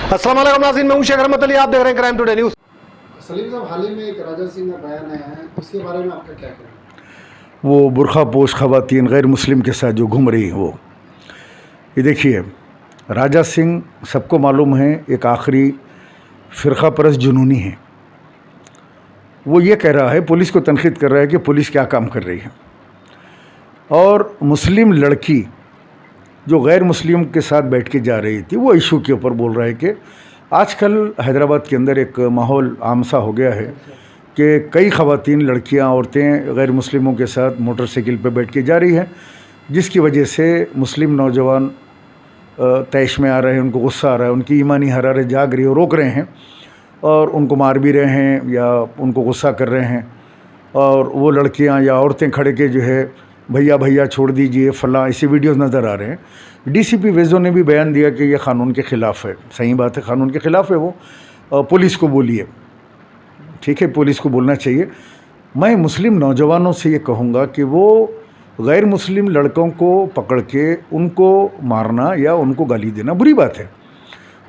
अस्सलाम वालेकुम नाज़रीन, मैं हूं शेख रहमत अली, आप देख रहे हैं क्राइम टुडे न्यूज़। सलीम साहब, हाल ही में एक राजा सिंह का बयान आया है, उसके बारे में आपका क्या कहना है? वो बुरखा पोश ख़वातीन गैर मुस्लिम के साथ जो घूम रही हैं वो, ये देखिए, राजा सिंह सबको मालूम है एक आखिरी फ़िरका परस्त जुनूनी है। वो ये कह रहा है, पुलिस को तनक़ीद कर रहा है कि पुलिस क्या काम कर रही है, और मुस्लिम लड़की जो गैर मुस्लिम के साथ बैठ के जा रही थी वो इशू के ऊपर बोल रहा है कि आजकल हैदराबाद के अंदर एक माहौल आम सा हो गया है कि कई ख़वातीन, लड़कियां, औरतें गैर मुस्लिमों के साथ मोटरसाइकिल पर बैठ के जा रही हैं, जिसकी वजह से मुस्लिम नौजवान तैश में आ रहे हैं, उनको गुस्सा आ रहा है, उनकी ईमानी हरारत जाग रही है, रोक रहे हैं और उनको मार भी रहे हैं या उनको गुस्सा कर रहे हैं। और वो लड़कियां या औरतें खड़े के जो है भैया भैया छोड़ दीजिए फलां, ऐसे वीडियोस नज़र आ रहे हैं। डीसीपी वेज़ो ने भी बयान दिया कि ये क़ानून के ख़िलाफ़ है। सही बात है, क़ानून के ख़िलाफ़ है वो। पुलिस को बोलिए, ठीक है, पुलिस को बोलना चाहिए। मैं मुस्लिम नौजवानों से ये कहूँगा कि वो गैर मुस्लिम लड़कों को पकड़ के उनको मारना या उनको गाली देना बुरी बात है।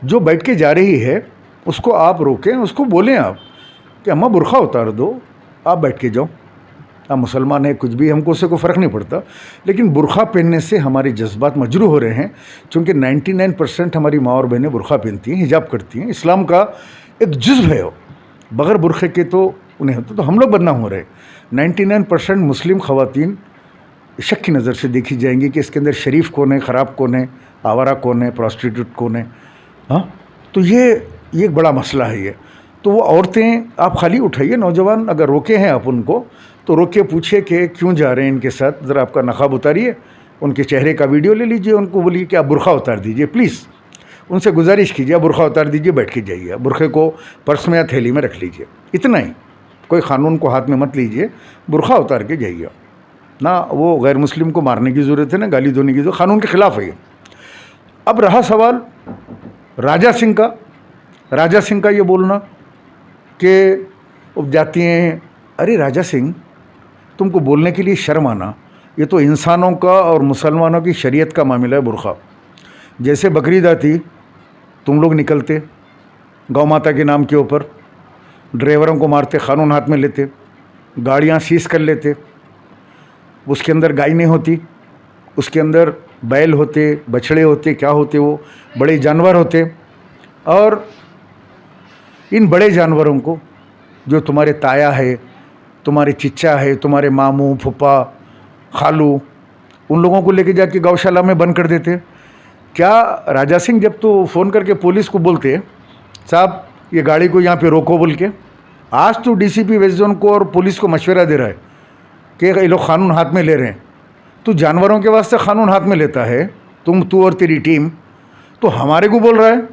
जो बैठ के जा रही है उसको आप रोकें, उसको बोलें आप कि अम्मा बुरखा उतार दो, आप बैठ के जाओ, आप मुसलमान हैं, कुछ भी, हमको उससे कोई फ़र्क नहीं पड़ता। लेकिन बुरखा पहनने से हमारे जज्बात मजरूह हो रहे हैं, चूँकि 99% हमारी माँ और बहनें बुरखा पहनती हैं, हिजाब करती हैं, इस्लाम का एक जुज़्व है वो। बग़ैर बुरखे के तो उन्हें होता, तो हम लोग बदनाम हो रहे हैं। 99% मुस्लिम ख़वातीन शक की नज़र से देखी जाएंगी कि इसके अंदर शरीफ कौन है, ख़राब कौन है, आवारा कौन है, प्रॉस्टिट्यूट कौन है। हाँ, तो ये एक बड़ा मसला है ये। तो वो औरतें आप खाली उठाइए, नौजवान अगर रोके हैं आप उनको तो रोक के पूछिए कि क्यों जा रहे हैं इनके साथ, ज़रा आपका नकाब उतारिए, उनके चेहरे का वीडियो ले लीजिए, उनको बोलिए कि आप बुरखा उतार दीजिए, प्लीज़ उनसे गुजारिश कीजिए, आप बुरखा उतार दीजिए, बैठ के जाइए, बुरखे को पर्स में या थैली में रख लीजिए, इतना ही। कोई क़ानून को हाथ में मत लीजिए, बुरखा उतार के जाइए ना। वो गैर मुस्लिम को मारने की ज़रूरत है ना गाली देने की ज़रूरत, क़ानून के ख़िलाफ़ है ये। अब रहा सवाल राजा सिंह का, राजा सिंह का ये बोलना कि अब जाती हैं, अरे राजा सिंह, तुमको बोलने के लिए शर्म आना, ये तो इंसानों का और मुसलमानों की शरीयत का मामला है बुरखा। जैसे बकरीद आती तुम लोग निकलते गौ माता के नाम के ऊपर, ड्राइवरों को मारते, क़ानून हाथ में लेते, गाड़ियाँ सीज कर लेते, उसके अंदर गाय नहीं होती, उसके अंदर बैल होते, बछड़े होते, क्या होते, वो बड़े जानवर होते। और इन बड़े जानवरों को, जो तुम्हारे ताया है, तुम्हारे चिच्चा है, तुम्हारे मामू, फूफा, खालू, उन लोगों को लेके जाके गौशाला में बंद कर देते। क्या राजा सिंह जब तो फ़ोन करके पुलिस को बोलते साहब ये गाड़ी को यहाँ पे रोको बोल के, आज तो डीसीपी वेस्ट जोन को और पुलिस को मशवरा दे रहा है कि ये लोग क़ानून हाथ में ले रहे हैं। तो जानवरों के वास्ते क़ानून हाथ में लेता है तू और तेरी टीम, तो हमारे को बोल रहा है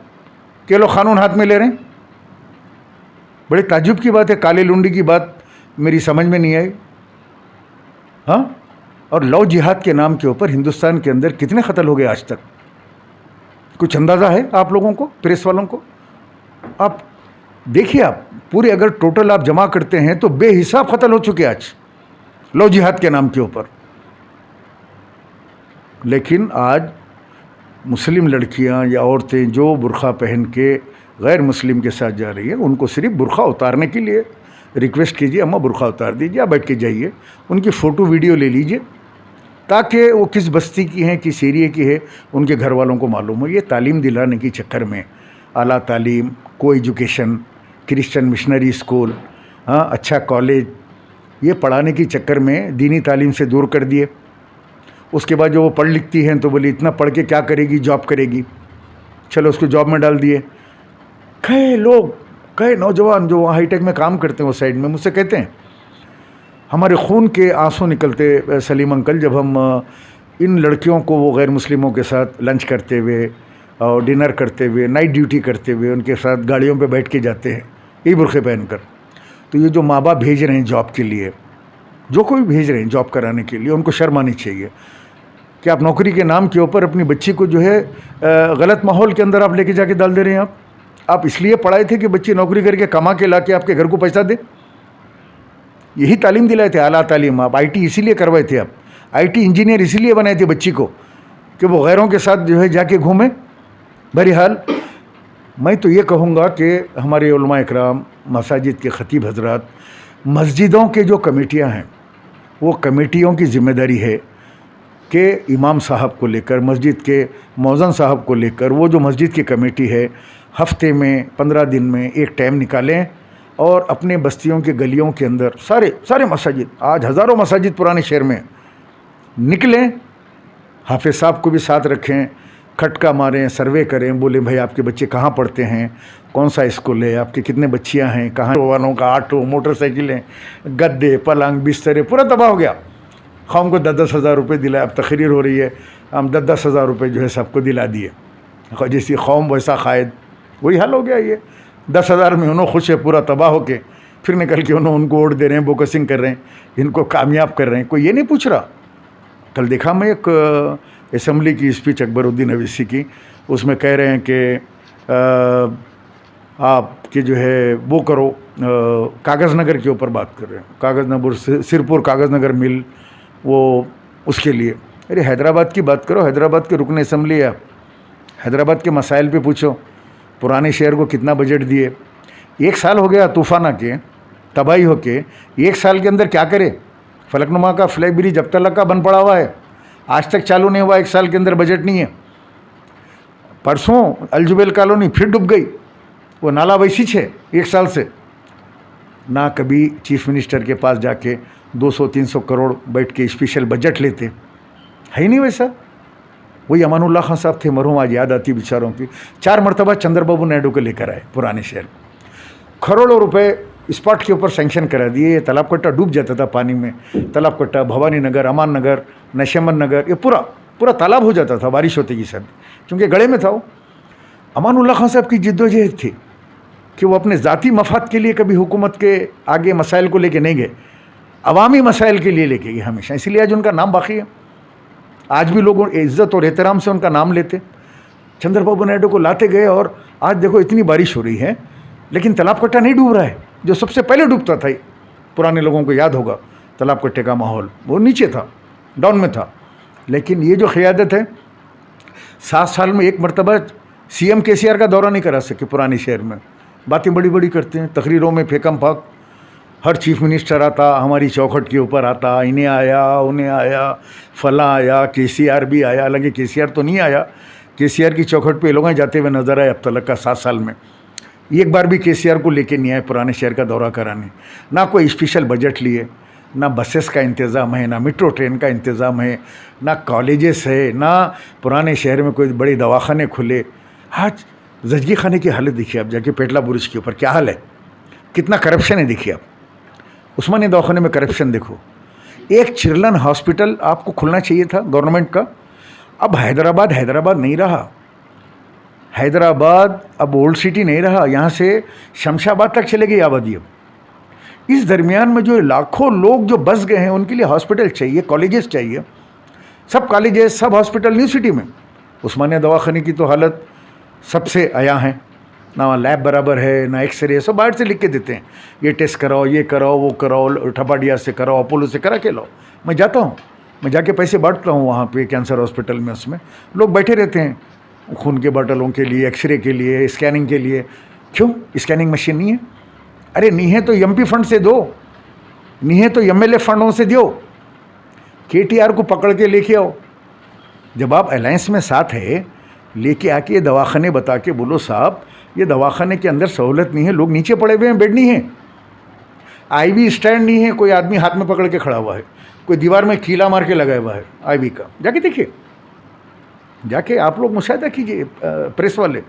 कि लोग क़ानून हाथ में ले रहे हैं। बड़े ताज्जुब की बात है, काले लुंडी की बात मेरी समझ में नहीं आई। हाँ, और लव जिहाद के नाम के ऊपर हिंदुस्तान के अंदर कितने कत्ल हो गए आज तक, कुछ अंदाज़ा है आप लोगों को, प्रेस वालों को? आप देखिए, आप पूरे अगर टोटल आप जमा करते हैं तो बेहिसाब कत्ल हो चुके आज लव जिहाद के नाम के ऊपर। लेकिन आज मुस्लिम लड़कियां या औरतें जो बुरखा पहन के गैर मुस्लिम के साथ जा रही है, उनको सिर्फ बुरखा उतारने के लिए रिक्वेस्ट कीजिए, अम्मा बुरखा उतार दीजिए, आप बैठ के जाइए, उनकी फ़ोटो वीडियो ले लीजिए, ताकि वो किस बस्ती की हैं, किस एरिए की है, उनके घर वालों को मालूम हो। ये तालीम दिलाने के चक्कर में आला तालीम, को एजुकेशन, क्रिश्चियन मिशनरी स्कूल, हाँ, अच्छा कॉलेज, ये पढ़ाने के चक्कर में दीनी तालीम से दूर कर दिए। उसके बाद जो वो पढ़ लिखती हैं तो बोली इतना पढ़ के क्या करेगी, जॉब करेगी, चलो उसको जॉब में डाल दिए। कई लोग, कई नौजवान जो वहाँ हाईटेक में काम करते हैं, वो साइड में मुझसे कहते हैं हमारे खून के आंसू निकलते सलीम अंकल, जब हम इन लड़कियों को वो गैर मुस्लिमों के साथ लंच करते हुए और डिनर करते हुए, नाइट ड्यूटी करते हुए उनके साथ गाड़ियों पे बैठ के जाते हैं यही बुरखे पहनकर। तो ये जो माँ बाप भेज रहे हैं जॉब के लिए, जो कोई भेज रहे हैं जॉब कराने के लिए, उनको शर्म आनी चाहिए कि आप नौकरी के नाम के ऊपर अपनी बच्ची को जो है गलत माहौल के अंदर आप लेके जाके डाल दे रहे हैं। आप इसलिए पढ़ाए थे कि बच्ची नौकरी करके कमा के ला के आपके घर को पैसा दे, यही तालीम दिलाए थे, आला तालीम। आप आईटी इसीलिए करवाए थे, आप आईटी इंजीनियर इसीलिए बनाए थे बच्ची को कि वो गैरों के साथ जो है जाके घूमे। बहरहाल मैं तो ये कहूँगा कि हमारे उलमा इकराम, मसाजिद के ख़तीब हजरात, मस्जिदों के जो कमेटियाँ हैं, वो कमेटियों की ज़िम्मेदारी है कि इमाम साहब को लेकर, मस्जिद के मौज़न साहब को लेकर, वो जो मस्जिद की कमेटी है, हफ्ते में 15 दिन में एक टाइम निकालें और अपने बस्तियों के गलियों के अंदर सारे मसाजिद, आज हज़ारों मसाजिद पुराने शहर में निकलें, हाफिज़ साहब को भी साथ रखें, खटका मारें, सर्वे करें, बोले भाई आपके बच्चे कहाँ पढ़ते हैं, कौन सा स्कूल है, आपके कितने बच्चियाँ हैं, कहाँ वालों का ऑटो, मोटरसाइकिलें, गद्दे, पलंग, बिस्तरे पूरा तबाह हो गया। कौम को 10-10 हज़ार रुपये दिलाए, अब तकरीर हो रही है, हम 10-10 हज़ार रुपये जो है सबको दिला दिए, जैसी कौम वैसा कायद, वही हाल हो गया। ये 10 हज़ार में उन्होंने खुश है, पूरा तबाह हो के फिर निकल के उन्होंने उनको वोट दे रहे हैं, बोकसिंग कर रहे हैं, इनको कामयाब कर रहे हैं, कोई ये नहीं पूछ रहा। कल देखा मैं एक असम्बली की स्पीच अकबरुद्दीन अवैसी की, उसमें कह रहे हैं कि आपके जो है वो करो, कागज़ नगर के ऊपर बात कर रहे हैं, कागज़ नगर, सिरपुर कागज़ नगर मिल, वो उसके लिए। अरे हैदराबाद की बात करो, हैदराबाद के रुकन असम्बली है, हैदराबाद के मसाइल पे पूछो, पुराने शहर को कितना बजट दिए, 1 साल हो गया तूफ़ान आके, तबाही होके, 1 साल के अंदर क्या करे। फलकनुमा का फ्लाई ब्रिज अब तक का बन पड़ा हुआ है, आज तक चालू नहीं हुआ, 1 साल के अंदर बजट नहीं है। परसों अलजुबेल कॉलोनी फिर डूब गई, वो नाला वैसी है 1 साल से। ना कभी चीफ मिनिस्टर के पास जाके 200-300 करोड़ बैठ के स्पेशल बजट लेते, है ही नहीं वैसा। वही अमानुल्लाह खान साहब थे मरहूम, आज याद आती बेचारों की, 4 मरतबा चंद्रबाबू नायडू को लेकर आए पुराने शहर, करोड़ों रुपए स्पॉट के ऊपर सेंक्शन करा दिए। ये तालाब कट्टा डूब जाता था पानी में, तालाब कट्टा, भवानी नगर, अमान नगर, नशमन नगर, ये पूरा तालाब हो जाता था बारिश होती की सब, क्योंकि गड़े में था वो। अमानुल्लाह खान साहब की जिद्दोजहद थी कि वो अपने ज़ाती मफाद के लिए कभी हुकूमत के आगे मसाइल को लेके नहीं गए, अवामी मसाइल के लिए लेके गए हमेशा, इसीलिए आज उनका नाम बाकी है। आज भी लोग इज़्ज़त और एहतराम से उनका नाम लेते। चंद्रबाबू नायडू को लाते गए और आज देखो इतनी बारिश हो रही है, लेकिन तालाब कट्टा नहीं डूब रहा है, जो सबसे पहले डूबता था। पुराने लोगों को याद होगा तालाब कट्टे का माहौल, वो नीचे था, डाउन में था। लेकिन ये जो क़यादत है, 7 साल में एक मरतबा CM KCR का दौरा नहीं करा सके पुराने शहर में, बातें बड़ी बड़ी करते हैं, तकरीरों में फेकम फाक, हर चीफ मिनिस्टर आता, हमारी चौखट के ऊपर आता, इन्हें आया, उन्हें आया, फला आया, KCR भी आया, हालांकि KCR तो नहीं आया, KCR की चौखट पे लोग जाते हुए नजर आए अब तक का 7 साल में। एक बार भी KCR को लेके नहीं आए पुराने शहर का दौरा कराने, ना कोई स्पेशल बजट लिए, ना बसेस का इंतज़ाम है, ना मेट्रो ट्रेन का इंतज़ाम है, ना कॉलेजेस है, ना पुराने शहर में कोई बड़े दवाखाने खुले। आज जजगी खाने की हालत देखिए आप, जाके पेटला बुरुज के ऊपर क्या हाल है, कितना करप्शन है देखिए आप। उस्मानिया दवाखाने में करप्शन देखो। एक चिरलन हॉस्पिटल आपको खुलना चाहिए था गवर्नमेंट का, अब हैदराबाद नहीं रहा, हैदराबाद अब ओल्ड सिटी नहीं रहा, यहाँ से शमशाबाद तक चले गई आबादी। अब इस दरमियान में जो लाखों लोग जो बस गए हैं, उनके लिए हॉस्पिटल चाहिए, कॉलेजेस चाहिए, सब कॉलेजेस, सब हॉस्पिटल न्यू सिटी में। उस्मानिया दवाखाने की तो हालत सबसे आया है, ना वहाँ लैब बराबर है, ना एक्सरे, सब बाहर से लिख के देते हैं, ये टेस्ट कराओ, ये कराओ, वो कराओ, ठपाडिया से कराओ, अपोलो से करा के लाओ। मैं जाता हूँ, मैं जाके पैसे बांटता हूँ वहाँ पे कैंसर हॉस्पिटल में, उसमें लोग बैठे रहते हैं खून के बोतलों के लिए, एक्सरे के लिए, स्कैनिंग के लिए। क्यों स्कैनिंग मशीन नहीं है? अरे नहीं है तो MP फंड से दो, नहीं है तो MLA फंडों से दो, KTR को पकड़ के लेके आओ। जब आप अलायंस में साथ है, लेके आके ये दवाखाने बता के बोलो साहब ये दवाखाने के अंदर सहूलत नहीं है, लोग नीचे पड़े हुए हैं, बेड नहीं है, IV स्टैंड नहीं है, कोई आदमी हाथ में पकड़ के खड़ा हुआ है, कोई दीवार में कीला मार के लगाया हुआ है IV का। जाके देखिए, जाके आप लोग मुशाहिदा कीजिए प्रेस वाले।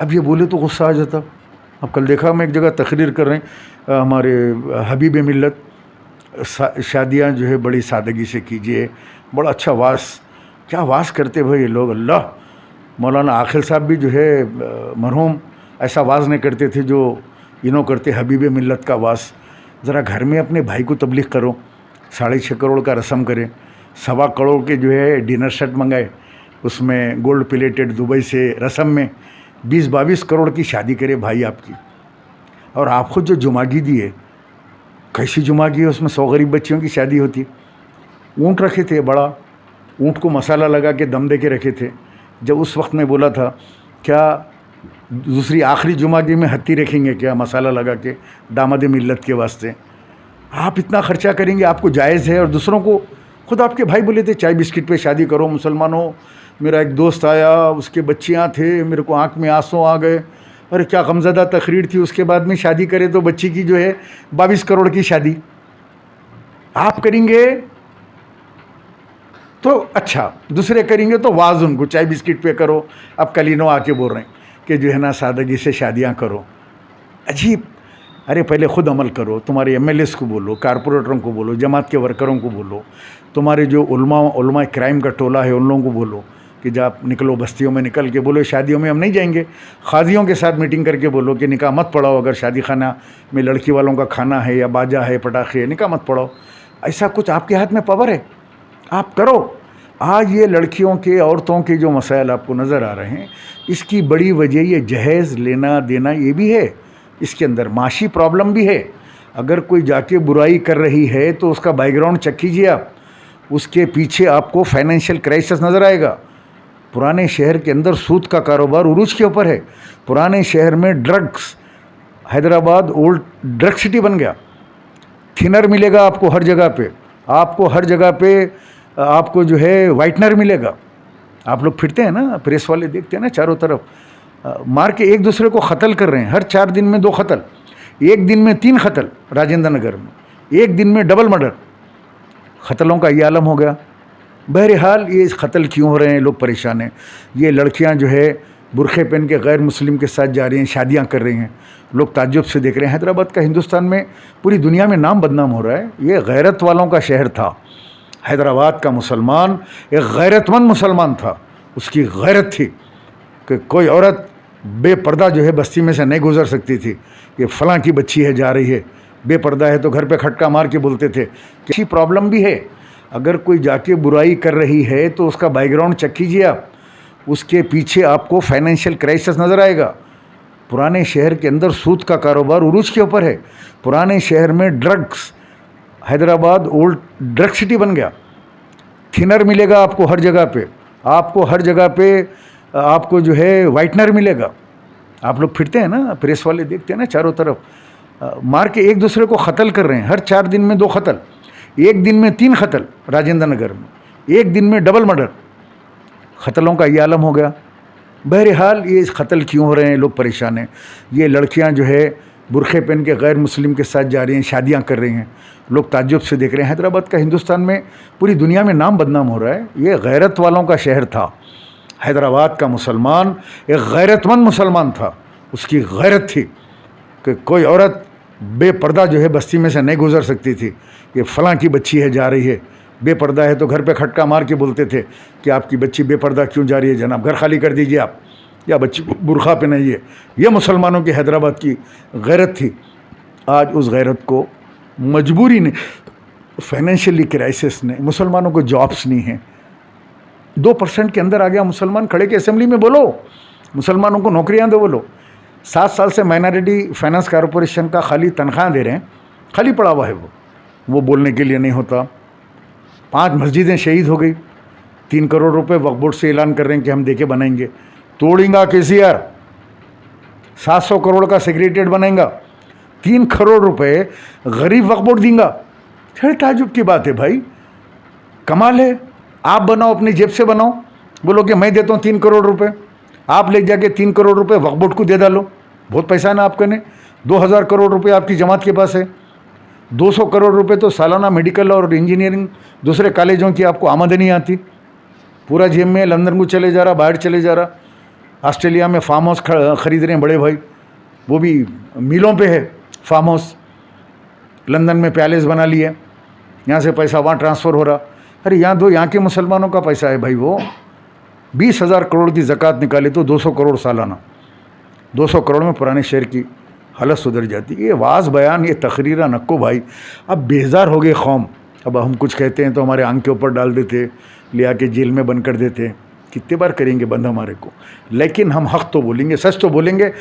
अब ये बोले तो गुस्सा आ जाता। अब कल देखा मैं एक जगह तकरीर कर रहे हैं, हमारे हबीब मिल्लत, शादियाँ जो है बड़ी सादगी से कीजिए, बड़ा अच्छा वास, क्या वास करते भाई ये लोग। अल्लाह, मौलाना आखिल साहब भी जो है मरहूम ऐसा वाज नहीं करते थे जो इन्हों करते, हबीब मिल्लत का वास। ज़रा घर में अपने भाई को तबलीग करो, 6.5 करोड़ का रस्म करें, 1.25 करोड़ के जो है डिनर सेट मंगाए, उसमें गोल्ड प्लेटेड दुबई से रस्म में 20-22 करोड़ की शादी करे भाई आपकी। और आप खुद जो जुमागी दिए, कैसी जुमागी है, उसमें 100 गरीब बच्चियों की शादी होती। ऊँट रखे थे, बड़ा ऊँट को मसाला लगा के दम दे के रखे थे। जब उस वक्त में बोला था क्या दूसरी आखिरी जुमा की में हत्ती रखेंगे क्या मसाला लगा के दामाद मिल्लत के वास्ते? आप इतना खर्चा करेंगे, आपको जायज़ है। और दूसरों को, खुद आपके भाई बोले थे चाय बिस्किट पे शादी करो मुसलमानों। मेरा एक दोस्त आया, उसके बच्चियाँ थे, मेरे को आँख में आंसू आ गए। अरे क्या गमज़दा तकरीर थी, उसके बाद में शादी करे तो बच्ची की जो है 22 करोड़ की शादी आप करेंगे तो अच्छा, दूसरे करेंगे तो वाज उनको चाय बिस्किट पे करो। अब कलीनो आके बोल रहे हैं कि जो है ना सादगी से शादियां करो। अजीब। अरे पहले ख़ुद अमल करो, तुम्हारे एमएलएस को बोलो, कारपोरेटरों को बोलो, जमात के वर्करों को बोलो, तुम्हारे जो उलमा क्राइम का टोला है उन लोगों को बोलो कि जब आप निकलो बस्तियों में निकल के बोलो शादियों में हम नहीं जाएंगे। खादियों के साथ मीटिंग करके बोलो कि निकाह मत पढ़ाओ, अगर शादी खाना में लड़की वालों का खाना है या बाजा है पटाखे है, निकाह मत पढ़ाओ। ऐसा कुछ आपके हाथ में पावर है, आप करो। आज ये लड़कियों के, औरतों के जो मसाइल आपको नज़र आ रहे हैं, इसकी बड़ी वजह ये जहेज़ लेना देना ये भी है, इसके अंदर माशी प्रॉब्लम भी है। अगर कोई जाके बुराई कर रही है तो उसका बैकग्राउंड चेक कीजिए आप, उसके पीछे आपको फाइनेंशियल क्राइसिस नज़र आएगा। पुराने शहर के अंदर सूद का कारोबार उरूज के ऊपर है। पुराने शहर में drugs, Hyderabad old drug city बन गया। थिनर मिलेगा आपको हर जगह पे, आपको हर जगह पे आपको जो है वाइटनर मिलेगा। आप लोग फिरते हैं ना, प्रेस वाले देखते हैं ना चारों तरफ, मार के एक दूसरे को क़त्ल कर रहे हैं। हर 4 दिन में 2 क़त्ल, एक दिन में 3 क़त्ल राजेंद्र नगर में, एक दिन में डबल मर्डर। क़त्लों का ये आलम हो गया। बहरहाल ये क़त्ल क्यों हो रहे हैं, लोग परेशान हैं। ये लड़कियां जो है बुरखे पहन के गैर मुस्लिम के साथ जा रही हैं, शादियां कर रही हैं, लोग ताज्जुब से देख रहे हैं। हैदराबाद का हिंदुस्तान में, पूरी दुनिया में नाम बदनाम हो रहा है। ये गैरत वालों का शहर था। हैदराबाद का मुसलमान एक गैरतमंद मुसलमान था, उसकी गैरत थी कि कोई औरत बेपर्दा जो है बस्ती में से नहीं गुजर सकती थी। ये फ़लाँ की बच्ची है जा रही है, बेपर्दा है, तो घर पे खटका मार के बोलते थे। किसी प्रॉब्लम भी है, अगर कोई जाके बुराई कर रही है तो उसका बैकग्राउंड चेक कीजिए आप, उसके पीछे आपको फाइनेंशियल क्राइसिस नज़र आएगा। पुराने शहर के अंदर सूद का कारोबार उरूज के ऊपर है। पुराने शहर में drugs, Hyderabad old drug city बन गया। थिनर मिलेगा आपको हर जगह पे, आपको हर जगह पे आपको जो है वाइटनर मिलेगा। आप लोग फिरते हैं ना, प्रेस वाले देखते हैं ना चारों तरफ, मार के एक दूसरे को क़त्ल कर रहे हैं। हर 4 दिन में 2 क़त्ल, एक दिन में 3 क़त्ल राजेंद्र नगर में, एक दिन में डबल मर्डर। क़त्लों का ये आलम हो गया। बहरहाल ये क़त्ल क्यों हो रहे हैं, लोग परेशान हैं। ये लड़कियां जो है बुरखे पहन के गैर मुस्लिम के साथ जा रही हैं, शादियां कर रही हैं, लोग ताज्जुब से देख रहे हैं। हैदराबाद का हिंदुस्तान में, पूरी दुनिया में नाम बदनाम हो रहा है। ये गैरत वालों का शहर था। हैदराबाद का मुसलमान एक गैरतमंद मुसलमान था, उसकी गैरत थी कि कोई औरत बेपर्दा जो है बस्ती में से नहीं गुजर सकती थी। ये फ़लाँ की बच्ची है जा रही है, बेपर्दा है, तो घर पे खटका मार के बोलते थे कि आपकी बच्ची बेपर्दा क्यों जा रही है जनाब, घर खाली कर दीजिए आप, या बच्ची को बुरखा पहनाइए। ये मुसलमानों की हैदराबाद की गैरत थी। आज उस गैरत को मजबूरी ने, फाइनेंशियली क्राइसिस ने, मुसलमानों को जॉब्स नहीं हैं। 2% के अंदर आ गया मुसलमान, खड़े के असेंबली में बोलो, मुसलमानों को नौकरियां दो बोलो। 7 साल से माइनॉरिटी फाइनेंस कॉरपोरेशन का खाली तनख्वाह दे रहे हैं, खाली पड़ा हुआ है वो बोलने के लिए नहीं होता। 5 मस्जिदें शहीद हो गई, 3 करोड़ रुपए वक्फ बोर्ड से ऐलान कर रहे हैं कि हम देके बनाएंगे। तोड़ेंगा केसीआर, 700 करोड़ का सेक्रेटेरिएट बनाएगा, 3 करोड़ रुपए गरीब वक्फ बोर्ड देंगा। फिर ताजुब की बात है भाई, कमाल है। आप बनाओ, अपनी जेब से बनाओ, बोलो कि मैं देता हूँ 3 करोड़ रुपए, आप ले जाके 3 करोड़ रुपए वक्फ बोर्ड को दे डालो, बहुत पैसा है ना आपके ने। 2000 करोड़ रुपए आपकी जमात के पास है, 200 करोड़ रुपए तो सालाना मेडिकल और इंजीनियरिंग दूसरे कॉलेजों की आपको आमदनी आती। पूरा जेब में, लंदन को चले जा रहा, बाहर चले जा रहा, ऑस्ट्रेलिया में फार्म हाउस खरीद रहे हैं बड़े भाई, वो भी मीलों पे है फार्म हाउस। लंदन में पैलेस बना लिए, यहाँ से पैसा वहाँ ट्रांसफ़र हो रहा। अरे यहाँ दो, यहाँ के मुसलमानों का पैसा है भाई। वो 20,000 करोड़ की ज़कात निकाले तो 200 करोड़ सालाना, 200 करोड़ में पुराने शहर की हालत सुधर जाती। ये वाज बयान, ये तकरीरा नक्को भाई। अब बेजार हो गए कौम। अब हम कुछ कहते हैं तो हमारे आंख के ऊपर डाल देते, ले आके जेल में बंद कर देते। कितने बार करेंगे बंद हमारे को? लेकिन हम हक़ तो बोलेंगे, सच तो बोलेंगे,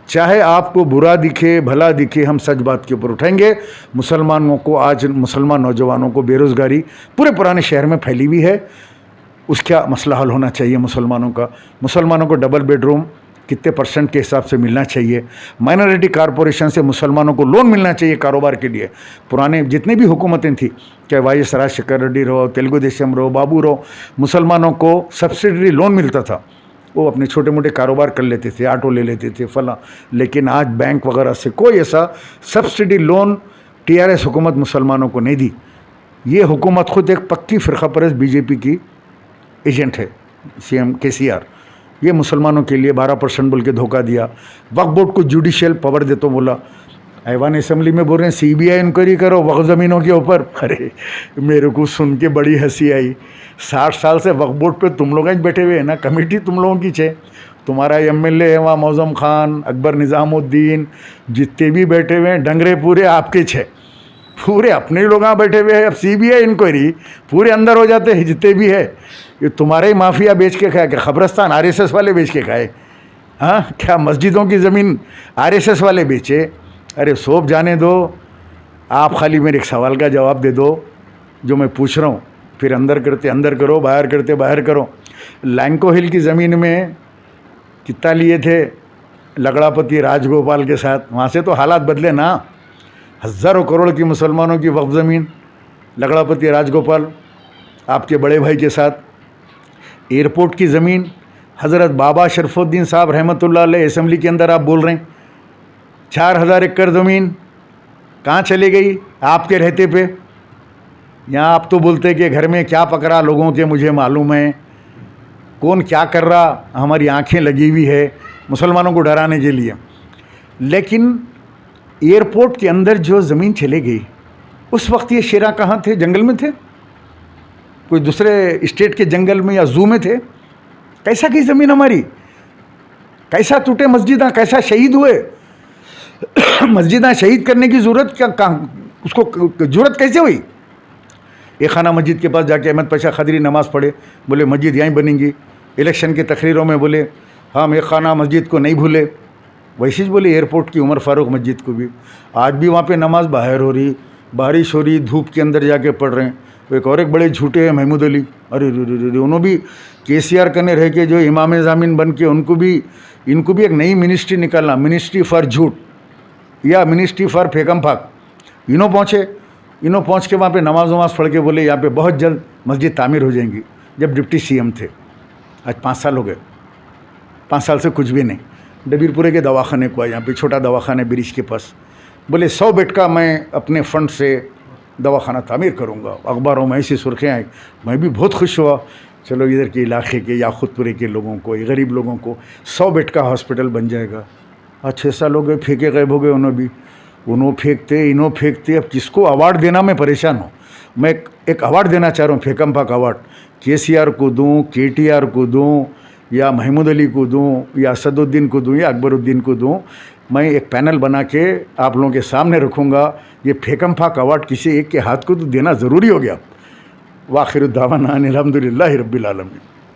चाहे आपको बुरा दिखे भला दिखे, हम सच बात के ऊपर उठाएंगे। मुसलमानों को, आज मुसलमान नौजवानों को बेरोज़गारी पूरे पुराने शहर में फैली हुई है, उसका मसला हल होना चाहिए मुसलमानों का। मुसलमानों को डबल बेडरूम कितने परसेंट के हिसाब से मिलना चाहिए। माइनॉरिटी कॉरपोरेशन से मुसलमानों को लोन मिलना चाहिए कारोबार के लिए। पुराने जितनी भी हुकूमतें थी, चाहे वाई एस राजशेखर रेड्डी रहो, तेलुगु देशम रहो, बाबू रहो, मुसलमानों को सब्सिडरी लोन मिलता था, वो अपने छोटे मोटे कारोबार कर लेते थे, ऑटो ले लेते थे फला। लेकिन आज बैंक वगैरह से कोई ऐसा सब्सिडी लोन टीआरएस हुकूमत मुसलमानों को नहीं दी। ये हुकूमत खुद एक पक्की फ़िरका परस्त बीजेपी की एजेंट है, सीएम केसीआर। ये मुसलमानों के लिए 12% बोल के धोखा दिया। वक्फ बोर्ड को जुडिशियल पावर दे तो बोला, ऐवान असम्बली में बोल रहे हैं सीबीआई इंक्वायरी करो वक्फ ज़मीनों के ऊपर। अरे मेरे को सुन के बड़ी हंसी आई। 60 साल से वक्फ बोर्ड पे तुम लोग बैठे हुए हैं ना, कमेटी तुम लोगों की छे। तुम्हारा एमएलए है वहाँ मौज़म खान, अकबर निज़ामुद्दीन, जितने भी बैठे हुए हैं डंगरे पूरे आपके छे, पूरे अपने लोग यहाँ बैठे हुए हैं। अब सीबीआई इंक्वायरी पूरे अंदर हो जाते हैं जितने भी है। ये तुम्हारे ही माफिया बेच के खाए, क्या खबरस्तान आरएसएस वाले बेच के खाए? हाँ, क्या मस्जिदों की ज़मीन आरएसएस वाले बेचे? अरे सोप जाने दो, आप खाली मेरे एक सवाल का जवाब दे दो जो मैं पूछ रहा हूँ, फिर अंदर करते अंदर करो, बाहर करते बाहर करो। लैंको हिल की ज़मीन में कितना लिए थे लगड़ापति राजगोपाल के साथ? वहाँ से तो हालात बदले ना। हज़ारों करोड़ की मुसलमानों की वक्फ ज़मीन लगड़ापति राजगोपाल आपके बड़े भाई के साथ। एयरपोर्ट की ज़मीन हज़रत बाबा शरफुद्दीन साहब रहमतुल्लाह अलैह असम्बली के अंदर आप बोल रहे हैं 4000 एकड़ ज़मीन कहाँ चली गई आपके रहते पे? यहाँ आप तो बोलते कि घर में क्या पकड़ा लोगों के मुझे मालूम है, कौन क्या कर रहा, हमारी आंखें लगी हुई है मुसलमानों को डराने के लिए। लेकिन एयरपोर्ट के अंदर जो ज़मीन चली गई, उस वक्त ये शेरा कहाँ थे? जंगल में थे? कोई दूसरे स्टेट के जंगल में या जू में थे? कैसा की ज़मीन हमारी? कैसा टूटे मस्जिदां, कैसा शहीद हुए? मस्जिदां शहीद करने की ज़रूरत क्या, उसको ज़रूरत कैसे हुई? एक खाना मस्जिद के पास जाके अहमद पाशा खदरी नमाज़ पढ़े, बोले मस्जिद यहीं बनेंगी। इलेक्शन की तकरीरों में बोले हम एक खाना मस्जिद को नहीं भूले। वैसे ही बोले एयरपोर्ट की उमर फारूक मस्जिद को भी। आज भी वहाँ पे नमाज बाहर हो रही, बारिश हो रही, धूप के अंदर जाके पढ़ रहे हैं। एक और एक बड़े झूठे हैं महमूद अली। अरे उन्होंने भी केसीआर करने रह के जो इमाम ज़ामिन बन के इनको भी एक नई मिनिस्ट्री निकालना, मिनिस्ट्री फॉर झूठ या मिनिस्ट्री फॉर फेकम फाक। इन्हों पहुँच के वहाँ पे नमाज वमाज पढ़ के बोले यहाँ पे बहुत जल्द मस्जिद तामीर हो जाएंगी। जब डिप्टी सीएम थे, आज 5 साल हो गए, 5 साल से कुछ भी नहीं। डबीरपुरे के दवाखाने को आए, यहाँ पे छोटा दवाखाना ब्रिज के पास, बोले 100 बेड का मैं अपने फ़ंड से दवाखाना तामीर करूँगा। अखबारों में ऐसी सुर्खियाँ आई, मैं भी बहुत खुश हुआ। चलो इधर के इलाके के या खुदपुरे के लोगों को, गरीब लोगों को 100 बेड का हॉस्पिटल बन जाएगा। आज 6 साल हो गए, फेंके गायब हो गए। उन्हों फेंकते, इन्हों फेंकते। अब किसको अवार्ड देना मैं परेशान हूँ। मैं एक अवार्ड देना चाह रहा हूँ, फेकम फाक अवार्ड। केसीआर को दूँ, केटीआर को दूँ, या महमूद अली को दूँ, या असदुद्दीन को दूँ, या अकबरुद्दीन को दूँ। मैं एक पैनल बना के आप लोगों के सामने रखूँगा। ये फेकम फाक अवार्ड किसी एक के हाथ को तो देना ज़रूरी हो गया। वाखिर दावाना अनिल हम्दुलिल्लाहि रब्बिल आलमीन।